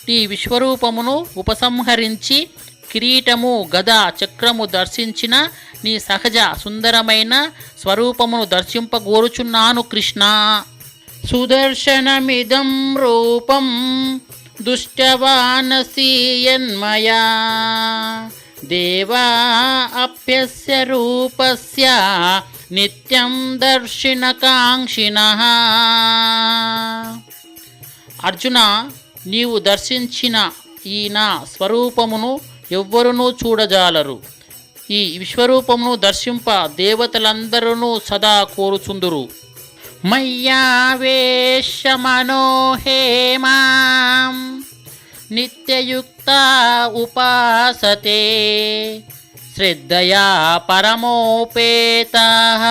నీ విశ్వరూపమును ఉపసంహరించి కిరీటము గద చక్రము దర్శించిన నీ సహజ సుందరమైన స్వరూపమును దర్శింపగోరుచున్నాను కృష్ణ. సుదర్శనమిదం రూపం దుష్టవానసి యన్మయా దేవా అప్యస్య రూపస్య నిత్యం దర్శనకాంక్షిణః. అర్జున, నీవు దర్శించిన ఈ నా స్వరూపమును ఎవ్వరునూ చూడజాలరు. ఈ విశ్వరూపమును దర్శింప దేవతలందరూ సదా కోరుచుందురు. మయ్యావేశ్య మనోహేమాం నిత్యయుక్త ఉపాసతే శ్రద్ధయా పరమోపేతాః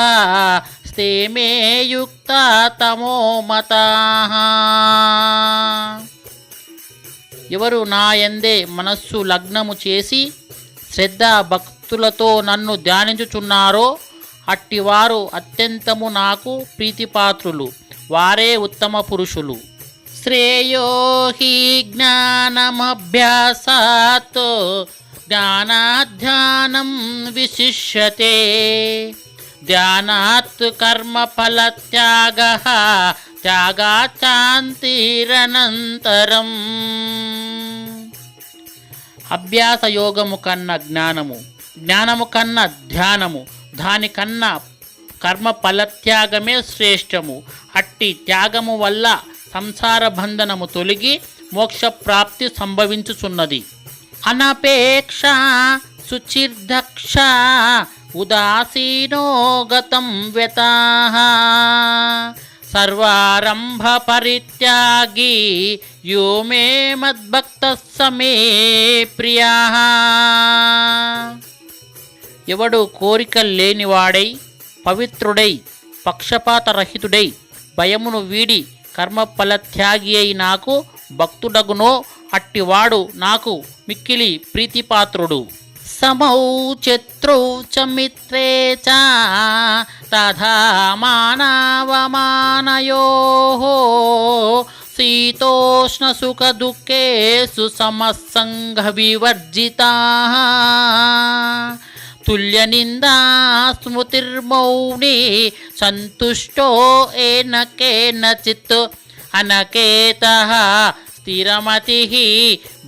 స్తే మే యుక్త తమోమతాః. ఎవరు నాయందే మనస్సు లగ్నము చేసి శ్రద్ధ భక్తులతో నన్ను ధ్యానించుచున్నారో అట్టివారు అత్యంతము నాకు ప్రీతిపాత్రులు, వారే ఉత్తమ పురుషులు. శ్రేయో హి జ్ఞానమభ్యాసాత్ జ్ఞానాధ్యానం విశిష్యతే ధ్యానాత్ కర్మఫలత్యాగః త్యాగాచాంతిరనంతరం. అభ్యాస యోగము కన్న జ్ఞానము, జ్ఞానము కన్న ధ్యానము, దానికన్నా కర్మ ఫలత్యాగమే శ్రేష్టము. అట్టి త్యాగము వల్ల సంసార బంధనము తొలగి మోక్షప్రాప్తి సంభవించుచున్నది. అనపేక్ష శుచిర్దక్ష ఉదాసీనో గతం వ్యతాః సర్వారంభ పరిత్యాగి యో మే మద్భక్తః స మే ప్రియాః. ఎవడు కోరికలు లేనివాడై పవిత్రుడై పక్షపాతరహితుడై భయమును వీడి కర్మఫలత్యాగి అయి నాకు భక్తుడగునో అట్టివాడు నాకు మిక్కిలి ప్రీతిపాత్రుడు. సమౌ శత్రౌ చ మిత్రే చ తథా మానవమానయోః శీతోష్ణ సుఖ దుఃఖేషు సమస్సంగ వివర్జితాః తుల్యనిందా స్మృతిర్మౌని సంతుష్టో ఏన కేనచిత్ అనకేతః స్థిరమతిః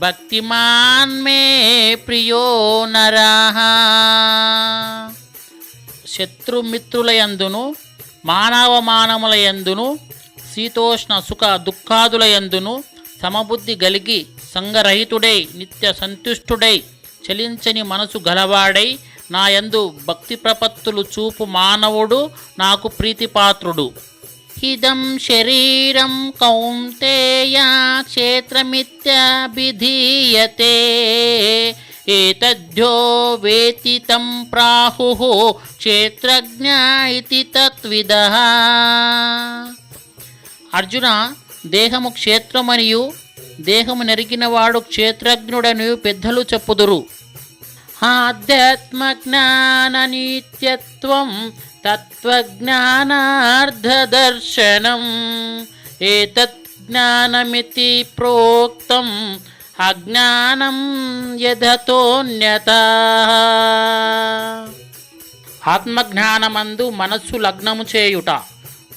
భక్తిమాన్ మే ప్రియో నరః. శత్రుమిత్రులయందును మానవమానములయందును శీతోష్ణ సుఖ దుఃఖాదులయందును సమబుద్ధి గలిగి సంగరహితుడై నిత్య సంతుష్టుడై చలించని మనసు గలవాడై నాయందు భక్తి ప్రపత్తులు చూపు మానవుడు నాకు ప్రీతిపాత్రుడు. ఇదం శరీరం కౌంతేయ క్షేత్రమిత్యభిధీయతే ఏతద్యో వేతి తం ప్రాహుః క్షేత్రజ్ఞ ఇతి తత్విదః. అర్జున, దేహము క్షేత్రమనియు దేహము నెరిగినవాడు క్షేత్రజ్ఞుడని పెద్దలు చెప్పుదురు. ఆధ్యాత్మజ్ఞాన నిత్యత్వం తత్వజ్ఞానార్థదర్శనం ఏతత్ జ్ఞానమితి ప్రోక్తం అజ్ఞానం యథతోన్యతః. ఆత్మజ్ఞానమందు మనస్సు లగ్నము చేయుట,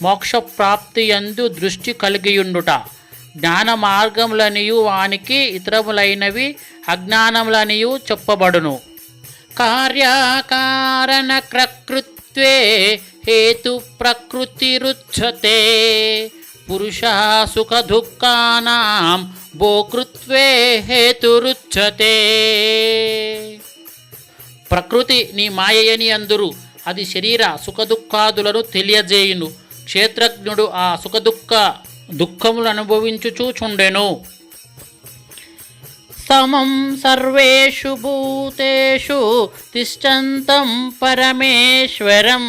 మోక్షప్రాప్తి యందు దృష్టి కలిగియుండుట, జ్ఞాన మార్గములనియు వానికి ఇతరములైనవి అజ్ఞానములనియు చెప్పబడును. కార్యకారణ ప్రకృత్వే హేతు ప్రకృతిరుచ్యతే పురుషా సుఖ దుఃఖానాం భోక్తృత్వే హేతురుచ్యతే. ప్రకృతి నీ మాయయని అందురు, అది శరీర సుఖదుఖాదులను తెలియజేయును. క్షేత్రజ్ఞుడు ఆ దుఃఖములు అనుభవించుచూచుండెను. సమం సర్వేషు భూతేషు తిష్టంతం పరమేశ్వరం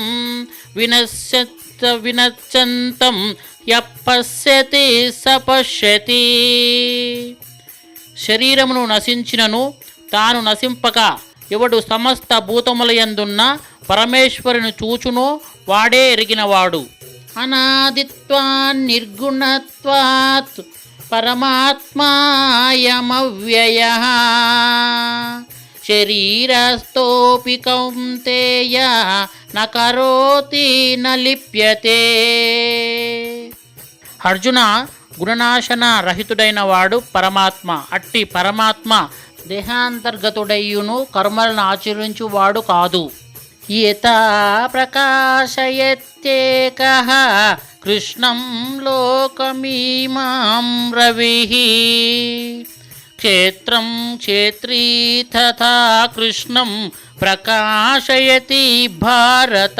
వినశ్యంతం యపశ్యతి సపశ్యతి. శరీరమును నశించినను తాను నశింపక ఎవడు సమస్త భూతములయందున్న పరమేశ్వరుని చూచునో వాడే ఎరిగినవాడు. అనాదిత్వాన్ నిర్గుణత్వాత్ పరమాత్మాయమవ్యయ శరీరస్థోపి కౌంతేయ న కరోతి న లిప్యతే. అర్జున, గుణనాశన రహితుడైన వాడు పరమాత్మ. అట్టి పరమాత్మ దేహాంతర్గతుడయ్యును కర్మలను ఆచరించువాడు కాదు. యతా ప్రకాశయత్యేకః కృష్ణం లోకమీమాం రవిః క్షేత్రం క్షేత్రీ తథా కృష్ణం ప్రకాశయతి భారత.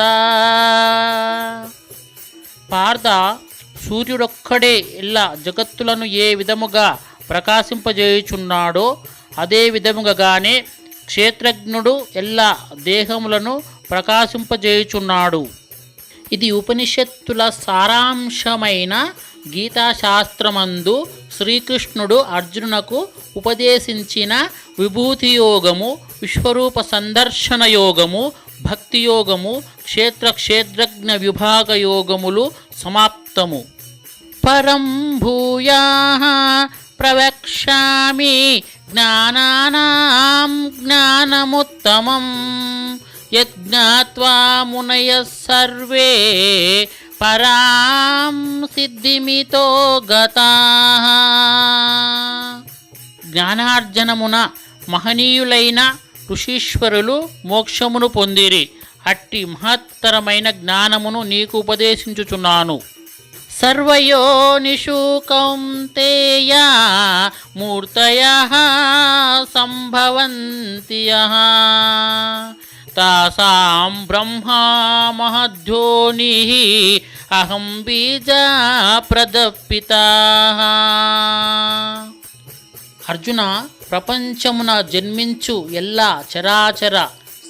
పార్థ, సూర్యుడొక్కడే ఎల్లా జగత్తులను ఏ విధముగా ప్రకాశింపజేయుచున్నాడో అదే విధముగానే క్షేత్రజ్ఞుడు ఎల్లా దేహములను ప్రకాశింపజేయుచున్నాడు. ఇది ఉపనిషత్తుల సారాంశమైన గీతాశాస్త్రమందు శ్రీకృష్ణుడు అర్జునునకు ఉపదేశించిన విభూతి యోగము, విశ్వరూప సందర్శన యోగము, భక్తి యోగము, క్షేత్రజ్ఞ విభాగ యోగములు సమాప్తము. పరం భూయాః ప్రవక్ష్యామి జ్ఞానానాం జ్ఞానముత్తమం యజ్ఞాత్వా మునయః సర్వే పరాం సిద్ధిమితో గతాః. జ్ఞానార్జనమున మహనీయులైన ఋషీశ్వరులు మోక్షమును పొందిరి. అట్టి మహత్తరమైన జ్ఞానమును నీకు ఉపదేశించుచున్నాను. సర్వయోనిషు కౌంతేయ మూర్తయః సంభవంతి యః తాసాం బ్రహ్మా మహద్యోనిః అహం బీజా ప్రదపితాః. అర్జున, ప్రపంచమున జన్మించు ఎల్లా చరాచర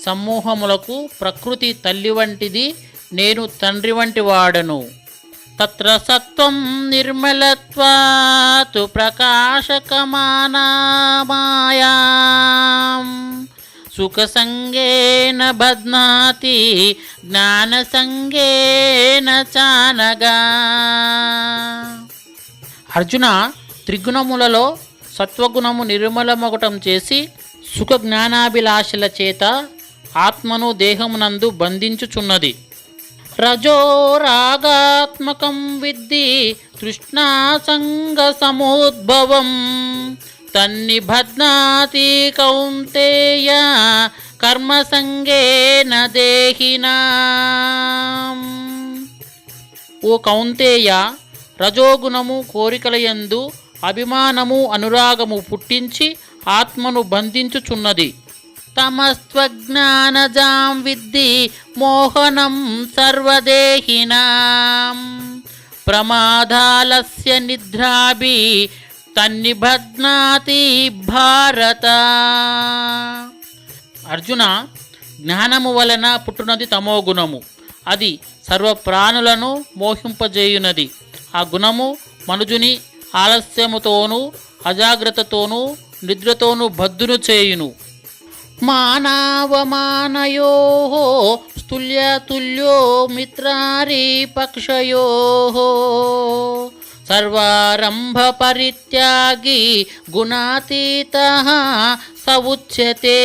సమూహములకు ప్రకృతి తల్లి వంటిది, నేను తండ్రి వంటి వాడను. తత్ర సత్వం నిర్మలత్వాత్ ప్రకాశకమానామాయాం సుఖసంగేన బధ్నాతి జ్ఞానసంగేన చానగా. అర్జున, త్రిగుణములలో సత్వగుణము నిర్మలమొగటం చేసి సుఖ జ్ఞానాభిలాషల చేత ఆత్మను దేహమునందు బంధించుచున్నది. రజో రాగాత్మకం విద్ధి తృష్ణాసంగ సముద్భవం తన్నిబధ్నాతి కౌంతేయ కర్మసంగేన దేహినాం. ఓ కౌంతేయ, రజోగుణము కోరికలయందు అభిమానము అనురాగము పుట్టించి ఆత్మను బంధించుచున్నది. తమస్త్వజ్ఞానజాం విద్ధి మోహనం సర్వదేహినాం ప్రమాదాలస్య నిద్రాభి తన్నిబధ్నాతి భారత. అర్జున, జ్ఞానము వలన పుట్టునది తమోగుణము. అది సర్వప్రాణులను మోహింపజేయునది. ఆ గుణము మనుజుని ఆలస్యముతోనూ అజాగ్రత్తతోనూ నిద్రతోనూ బద్ధును చేయును. మానవమానయోః స్తుల్యతుల్యో మిత్రారి పక్షయోః సర్వారంభ పరిత్యాగి గుణాతీతః స ఉచ్యతే.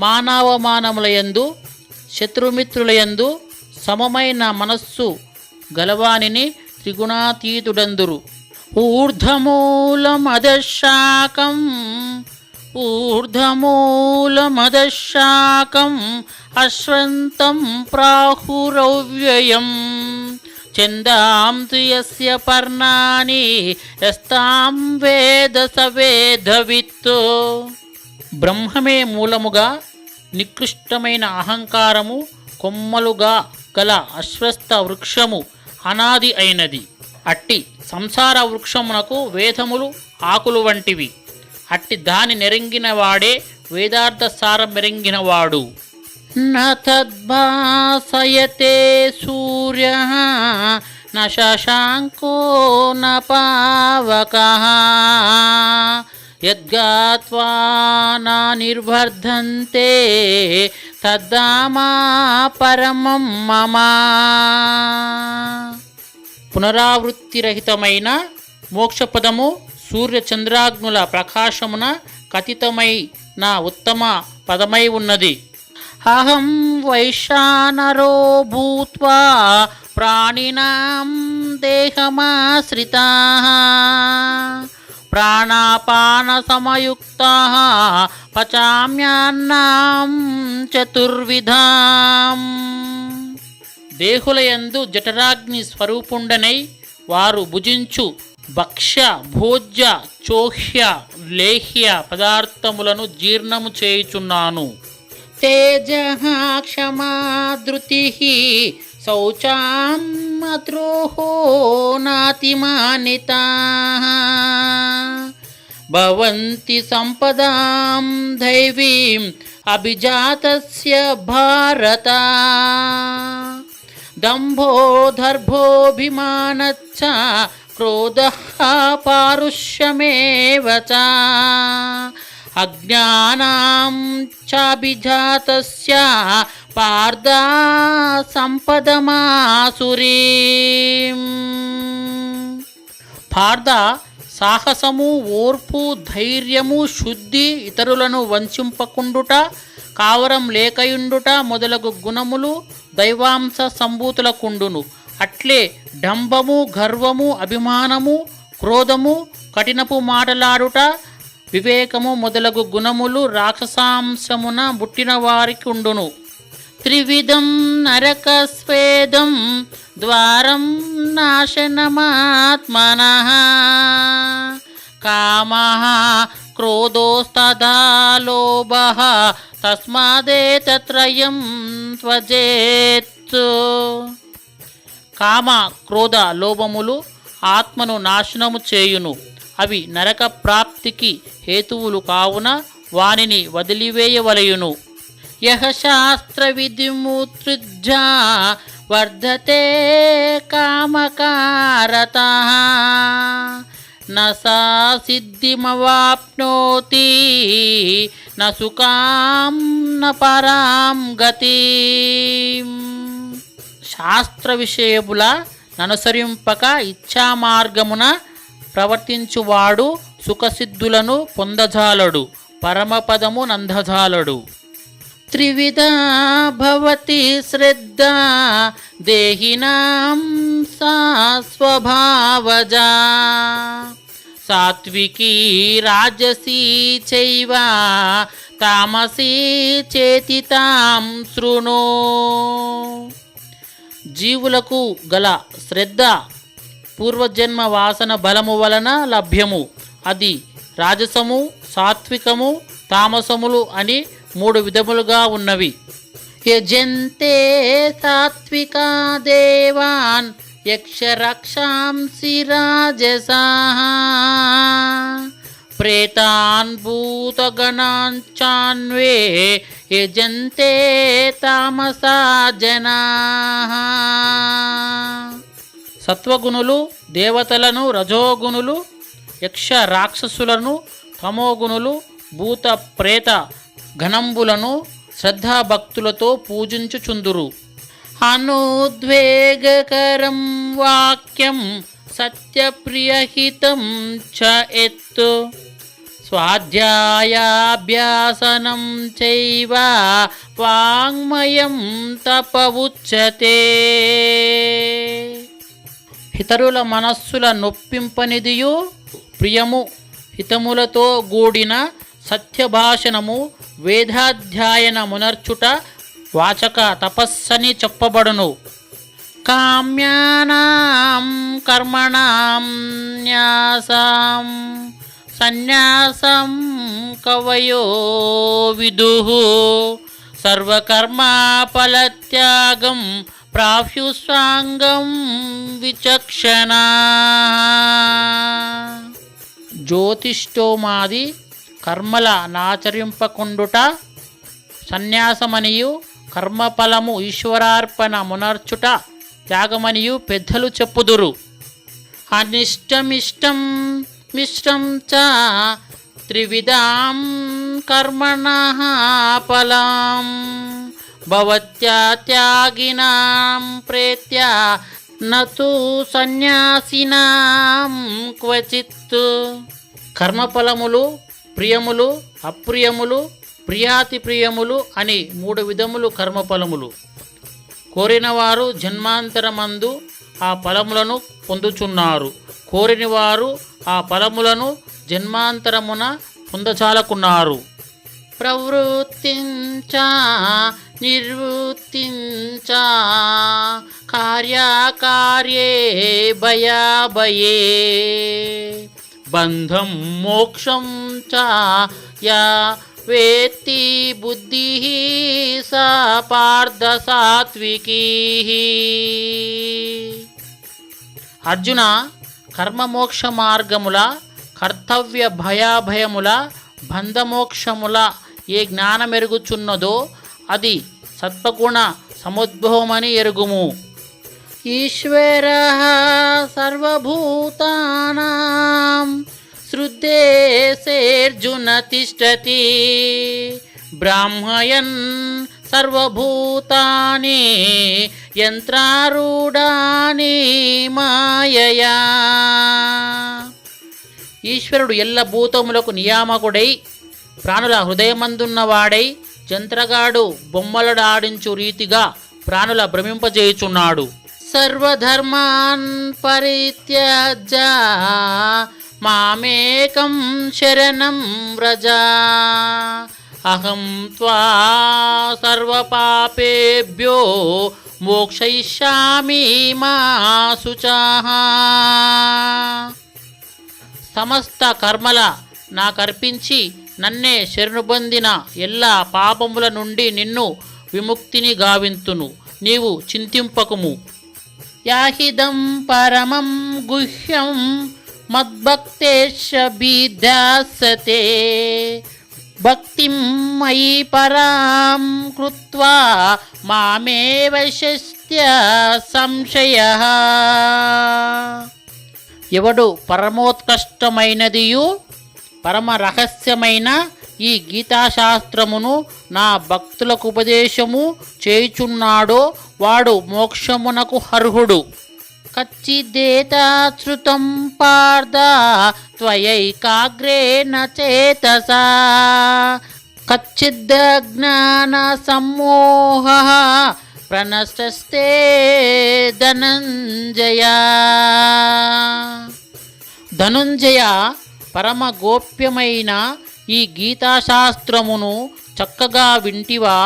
మానవమానములయందు శత్రుమిత్రులయందు సమమైన మనస్సు గలవానిని త్రిగుణాతీతుడందురు. ఊర్ధమూలమదశాకం అశ్వంతం ప్రాహురవ్యయం ఛందాంసి యస్య పర్ణాని యస్తాం వేద స వేదవిత్. బ్రహ్మమే మూలముగా నికృష్టమైన అహంకారము కొమ్మలుగా గల అశ్వత్థ వృక్షము అనాది అయినది. అట్టి సంసార వృక్షమునకు వేదములు ఆకులు వంటివి. అట్టి దాని నెరింగిన వాడే వేదార్థ సారం మెరింగినవాడు. న తద్భాసయతే సూర్యః న శశాంకో న పావకః యద్గాత్వా నా నిర్వర్ధంతే తద్ధామా పరమం మమ. పునరావృత్తిరహితమైన మోక్షపదము సూర్యచంద్రాగ్నుల ప్రకాశమున కథితమై నా ఉత్తమ పదమై ఉన్నది. అహం వైశ్వానరో భూత్వా ప్రాణినాం దేహమాశ్రితాః ప్రాణాపాన సమయుక్తాః పచామ్యాన్నాం చతుర్విధాం. దేహులయందు జఠరాగ్ని స్వరూపుండనై వారు భుజించు భక్ష్య భోజ్య చోహ్య లేహ్య పదార్థములను జీర్ణము చేయుచున్నాను. తేజః క్షమా ధృతిః శౌచాం అద్రోహో నాతిమానితాః భవంతి సంపదాం దైవీం అభిజాతస్య భారత. దంభో దర్భోభిమానచ్చ క్రోధః పారుష్యమేవ చ అజ్ఞానాం చాభిజాతస్య పార్థ సంపదమాసురీం. పార్థ సాహసము, ఓర్పు, ధైర్యము, శుద్ధి, ఇతరులను వంచింపకుండుట, కావరం లేకయుండుట మొదలగు గుణములు దైవాంశ సంభూతులకుండును. అట్లే డంబము, గర్వము, అభిమానము, క్రోధము, కఠినపు మాటలాడుట, వివేకము మొదలగు గుణములు రాక్షసాంశమున పుట్టిన వారికి ఉండును. త్రివిధం నరకస్వేదం ద్వారం నాశనమాత్మనః కామః క్రోధోస్తథా లోభః తస్మాదేతత్రయం త్వజేత్. కామ, క్రోధ, లోభములు ఆత్మను నాశనము చేయును. అవి నరక ప్రాప్తికి హేతువులు కావున వానిని వదిలివేయవలయును. యః శాస్త్ర విధిముత్సృజ్య వర్ధతే కామకారతః న సా సిద్ధిమవాప్నోతి న సుఖాం న పరాం గతిం. శాస్త్ర విషయముల ననుసరింపక ఇచ్ఛా మార్గమున ప్రవర్తించువాడు సుఖసిద్ధులను పొందజాలడు, పరమపదము నందజాలడు. త్రివిధా భవతి శ్రద్ధ దేహినాం సా స్వభావజా సాత్వికీ రాజసీ చైవ తామసీ చేతి తాం శృణు. జీవులకు గల శ్రద్ధ పూర్వజన్మ వాసన బలము వలన లభ్యము. అది రాజసము, సాత్వికము, తామసములు అని 3 విధములుగా ఉన్నవి. యజంతే సాత్వికా దేవాన్ యక్షరక్షాంసి రాజసాః ప్రేతాన్ భూతగణాంచాన్వే యజంతే తామసా జనాః. సత్వగుణులు దేవతలను, రజోగుణులు యక్ష రాక్షసులను, తమోగుణులు భూత ప్రేత గణంబులను శ్రద్ధాభక్తులతో పూజించుచుందురు. అనుద్వేగకరం వాక్యం సత్యప్రియహితం చ ఎత్ స్వాధ్యాయాభ్యాసనం చైవ వాంగ్మయం తప ఉచ్యతే. ఇతరుల మనస్సుల నొప్పింపనిదియు ప్రియము హితములతో గూడిన సత్యభాషణము వేదాధ్యాయనమునర్చుట వాచక తపస్సని చెప్పబడును. కామ్యానాం కర్మణాం న్యాసం సన్యాసం కవయో విదుః సర్వకర్మా ఫలత్యాగం ప్రాప్యుస్వాంగం విచక్షణా. జ్యోతిష్ఠోమాది కర్మల నాచరింపకుండుట సన్యాసమనియు, కర్మఫలము ఈశ్వరార్పణ మునర్చుట త్యాగమనియు పెద్దలు చెప్పుదురు. అనిష్టమిష్టం మిశ్రం చ త్రివిధాం కర్మణః ఫలం భవత్యా త్యాగినాం ప్రేత్య నతు సన్యాసినాం క్వచిత్. కర్మఫలములు ప్రియములు అప్రియములు ప్రియాతి ప్రియములు అని 3 విధములు కర్మఫలములు. కోరినవారు జన్మాంతరమందు ఆ ఫలములను పొందుచున్నారు. కోరిని వారు ఆ ఫలములను జన్మాంతరమున పొందచాలకున్నారు. ప్రవృత్తించ నిర్వృత్తించ కార్యకార్యే భయాభయే బంధం మోక్షం చ యా వేత్తి బుద్ధి సా పార్థ సాత్వికీ. అర్జున, కర్మమోక్ష మార్గముల కర్తవ్య భయాభయముల బంధమోక్షముల ఏ జ్ఞానమెరుగుచున్నదో అది సత్వగుణ సముద్భవమని ఎరుగుము. ఈశ్వరః సర్వభూతానాం హృద్దేశేర్జున తిష్టతి బ్రాహ్మయన్ సర్వభూతాని యంత్రారూఢాని మాయయా. ఈశ్వరుడు ఎల్ల భూతములకు నియామకుడై ప్రాణుల హృదయమందున్నవాడై జంత్రగాడు బొమ్మలడాడించు రీతిగా ప్రాణుల భ్రమింపజేయుచున్నాడు. సర్వధర్మాన్ పరిత్యజ్య మామేకం శరణం వ్రజ అహం త్వా సర్వపాపేభ్యో మోక్షయిష్యామి మా శుచః. సమస్త కర్మల నాకర్పించి నన్నే శరణుబొందిన ఎల్లా పాపముల నుండి నిన్ను విముక్తిని గావింతును. నీవు చింతింపకుము. యాహిదం పరమం గుహ్యం మద్భక్తేషభిధ్యాసతే భక్తిం మయి పరాం కృత్వా మామేవ శస్త్య సంశయః. ఎవడు పరమోత్కష్టమైనదియు పరమ రహస్యమైన ఈ గీతాశాస్త్రమును నా భక్తులకు ఉపదేశము చేయుచున్నాడో వాడు మోక్షమునకు అర్హుడు. కచ్చిదేతాశ్రుతం పార్థ త్వయైకాగ్రేణ చేతసా కచ్చిదజ్ఞాన సమ్మోహః ప్రణష్టస్తే ధనంజయ. ధనుంజయ, పరమ గోప్యమైన ఈ గీతాశాస్త్రమును చక్కగా వింటివా?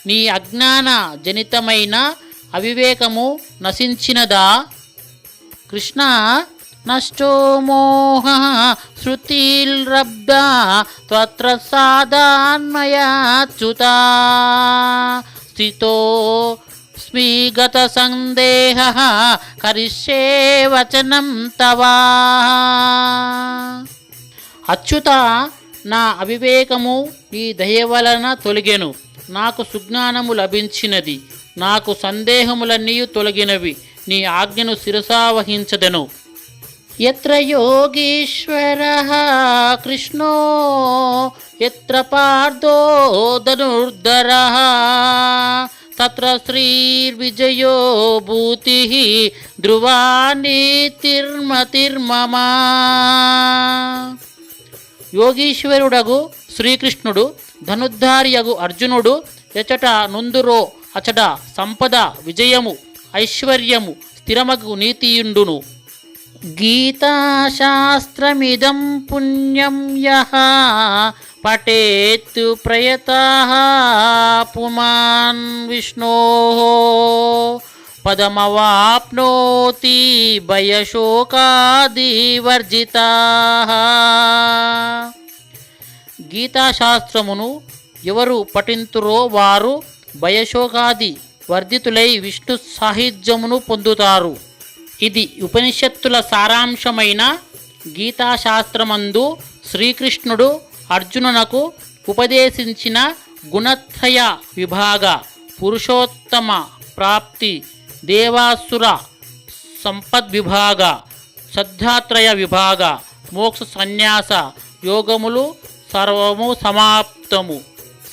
నీ అజ్ఞాన జనితమైన అవివేకము నశించినదా? కృష్ణ, నష్టో మోహ శృతిర్లబ్ధా త్వత్ర సాదాన్మయాచ్యుతా స్థితో స్మిగత సందేహః కరిష్యే వచనం తవా. అచ్యుత, నా అవివేకము నీ దయ వలన తొలగెను. నాకు సుజ్ఞానము లభించినది. నాకు సందేహములన్నీ తొలగినవి. నీ ఆజ్ఞను శిరసావహించదెను. యత్ర యోగీశ్వరః కృష్ణో యత్ర పార్థో ధనుర్ధరః తత్ర శ్రీర్విజయో భూతిః ధ్రువా నీతిర్మతిర్మమ. యోగీశ్వరుడగు శ్రీకృష్ణుడు, ధనుర్ధారియగు అర్జునుడు ఎచట నుందురో అచట సంపద, విజయము, ఐశ్వర్యము, స్థిరమగు నీతియుండును. గీతాశాస్త్రమిదం పుణ్యం యః పఠేత్ ప్రయతః పుమాన్ విష్ణోః పదమవాప్నోతి భయశోకాదివర్జితాః. గీతాశాస్త్రమును ఎవరు పఠింతురో వారు భయశోకాది వర్ధితులై విష్ణు సాహిత్యమును పొందుతారు. ఇది ఉపనిషత్తుల సారాంశమైన గీతాశాస్త్రమందు శ్రీకృష్ణుడు అర్జునునకు ఉపదేశించిన గుణత్రయ విభాగ, పురుషోత్తమ ప్రాప్తి, దేవాసుర సంపద్విభాగ, శ్రద్ధాత్రయ విభాగ, మోక్ష సన్యాస యోగములు సర్వము సమాప్తము.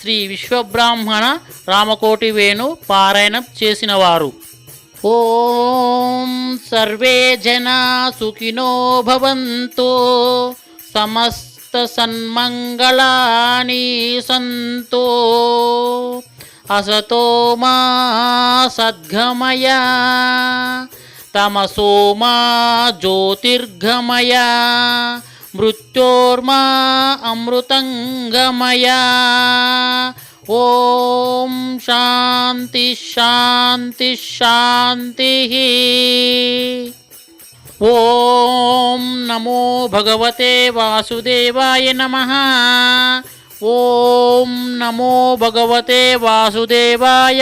శ్రీ విశ్వబ్రాహ్మణ రామకోటి వేణు పారాయణం చేసినవారు. ఓం సర్వే జనా సుఖినో భవంతు, సమస్త సన్మంగళాని సంతు, అసతో మా సద్గమయ, తమసో మా జ్యోతిర్గమయ, మృత్యోర్మా అమృతంగమయ. ఓం శాంతి శాంతి శాంతి. ఓం నమో భగవతే వాసుదేవాయ నమః. ఓం నమో భగవతే వాసుదేవాయ.